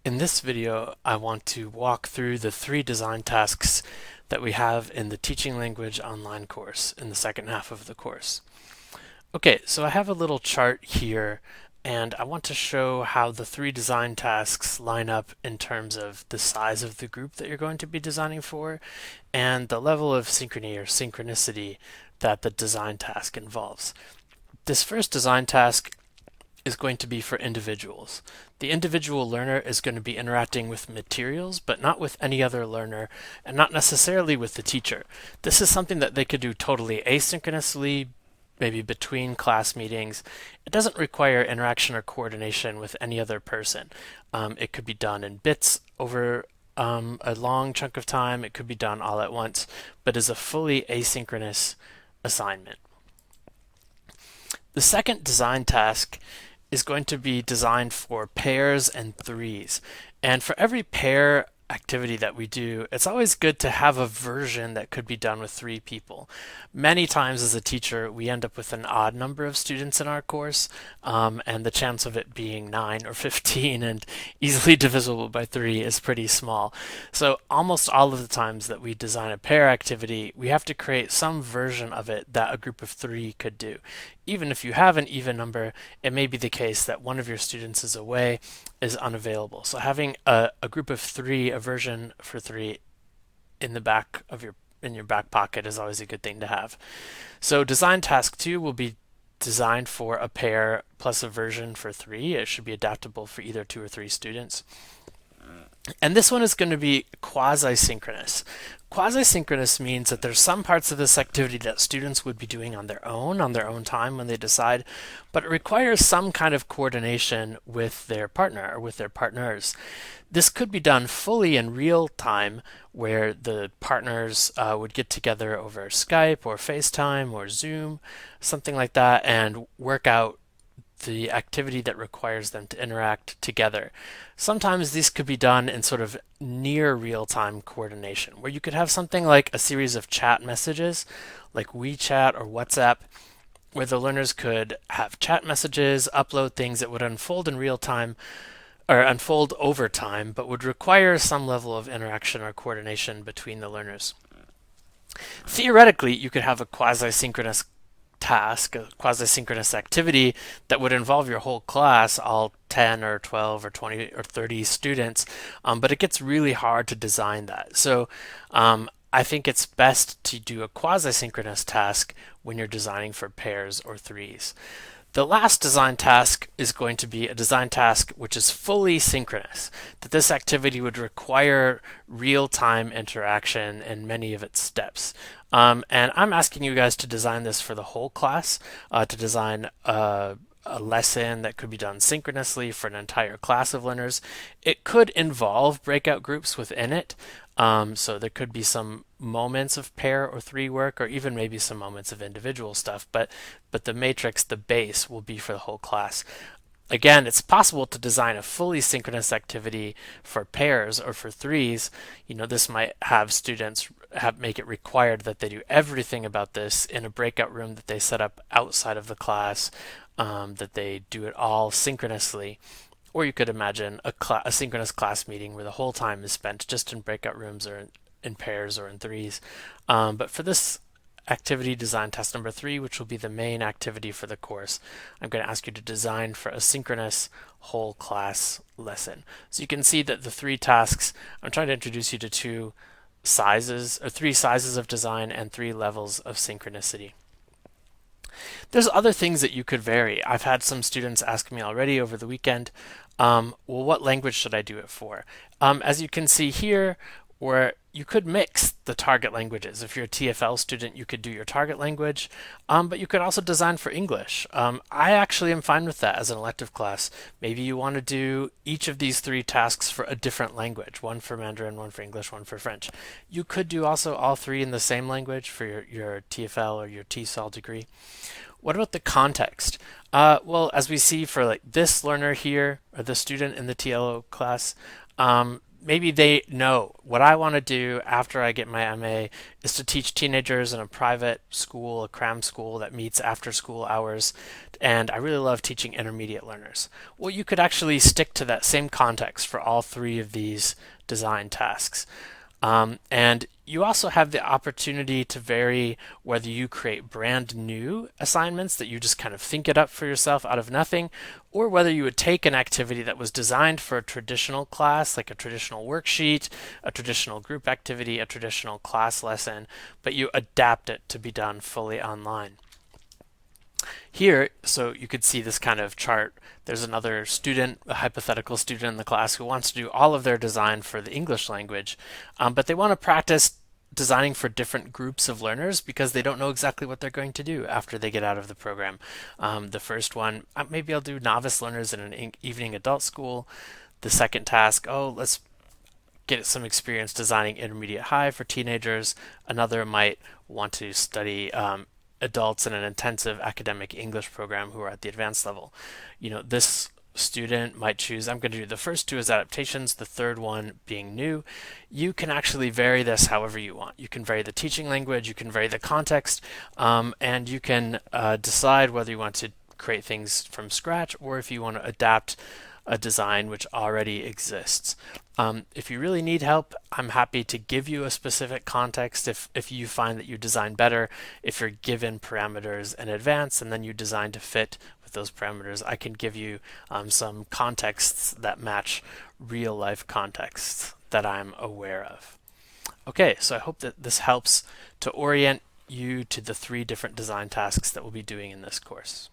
In this video, I want to walk through the 3 design tasks that we have in the Teaching Language Online course in the second half of the course. Okay, so I have a little chart here, and I want to show how the 3 design tasks line up in terms of the size of the group that you're going to be designing for, and the level of synchrony or synchronicity that the design task involves. This first design task is going to be for individuals. The individual learner is going to be interacting with materials, but not with any other learner, and not necessarily with the teacher. This is something that they could do totally asynchronously, maybe between class meetings. It doesn't require interaction or coordination with any other person. It could be done in bits over a long chunk of time. It could be done all at once, but is a fully asynchronous assignment. The second design task is going to be designed for pairs and threes. And for every pair activity that we do, it's always good to have a version that could be done with 3 people. Many times as a teacher, we end up with an odd number of students in our course, and the chance of it being 9 or 15 and easily divisible by 3 is pretty small. So almost all of the times that we design a pair activity, we have to create some version of it that a group of 3 could do. Even if you have an even number, it may be the case that one of your students is away, is unavailable. So having a group of 3, a version for 3 in the back of your back pocket is always a good thing to have. So design task 2 will be designed for a pair plus a version for 3. It should be adaptable for either 2 or 3 students. And this one is going to be quasi-synchronous. Quasi-synchronous means that there's some parts of this activity that students would be doing on their own time when they decide, but it requires some kind of coordination with their partner or with their partners. This could be done fully in real time, where the partners would get together over Skype or FaceTime or Zoom, something like that, and work out the activity that requires them to interact together. Sometimes these could be done in sort of near real-time coordination, where you could have something like a series of chat messages, like WeChat or WhatsApp, where the learners could have chat messages, upload things that would unfold in real time, or unfold over time, but would require some level of interaction or coordination between the learners. Theoretically, you could have a quasi-synchronous task, a quasi-synchronous activity that would involve your whole class, all 10 or 12 or 20 or 30 students, but it gets really hard to design that. So I think it's best to do a quasi-synchronous task when you're designing for pairs or threes. The last design task is going to be a design task which is fully synchronous, that this activity would require real-time interaction in many of its steps. And I'm asking you guys to design this for the whole class, to design a lesson that could be done synchronously for an entire class of learners. It could involve breakout groups within it, so there could be some moments of pair or 3 work, or even maybe some moments of individual stuff, but the matrix, the base, will be for the whole class. Again, it's possible to design a fully synchronous activity for pairs or for threes. This might have students make it required that they do everything about this in a breakout room that they set up outside of the class, that they do it all synchronously. Or you could imagine a synchronous class meeting where the whole time is spent just in breakout rooms or in pairs or in threes. But for this activity design task number 3, which will be the main activity for the course, I'm going to ask you to design for a synchronous whole class lesson. So you can see that the 3 tasks, I'm trying to introduce you to 2 sizes, or 3 sizes of design and 3 levels of synchronicity. There's other things that you could vary. I've had some students ask me already over the weekend, well, what language should I do it for? As you can see here, where you could mix the target languages. If you're a TFL student, you could do your target language, but you could also design for English. I actually am fine with that as an elective class. Maybe you want to do each of these 3 tasks for a different language, one for Mandarin, one for English, one for French. You could do also all 3 in the same language for your TFL or your TESOL degree. What about the context? Well, as we see for like this learner here, or the student in the TLO class, maybe they know what I want to do after I get my MA is to teach teenagers in a private school, a cram school that meets after school hours, and I really love teaching intermediate learners. Well, you could actually stick to that same context for all three of these design tasks. And you also have the opportunity to vary whether you create brand new assignments that you just kind of think it up for yourself out of nothing, or whether you would take an activity that was designed for a traditional class, like a traditional worksheet, a traditional group activity, a traditional class lesson, but you adapt it to be done fully online. Here, so you could see this kind of chart. There's another student, a hypothetical student in the class who wants to do all of their design for the English language, but they want to practice designing for different groups of learners because they don't know exactly what they're going to do after they get out of the program. The first one, maybe I'll do novice learners in an evening adult school. The second task, oh, let's get some experience designing intermediate high for teenagers. Another might want to study adults in an intensive academic English program who are at the advanced level. This student might choose, I'm going to do the first two as adaptations, the third one being new. You can actually vary this however you want. You can vary the teaching language, you can vary the context, and you can decide whether you want to create things from scratch or if you want to adapt a design which already exists. If you really need help, I'm happy to give you a specific context if you find that you design better. If you're given parameters in advance and then you design to fit with those parameters, I can give you some contexts that match real life contexts that I'm aware of. Okay, so I hope that this helps to orient you to the three different design tasks that we'll be doing in this course.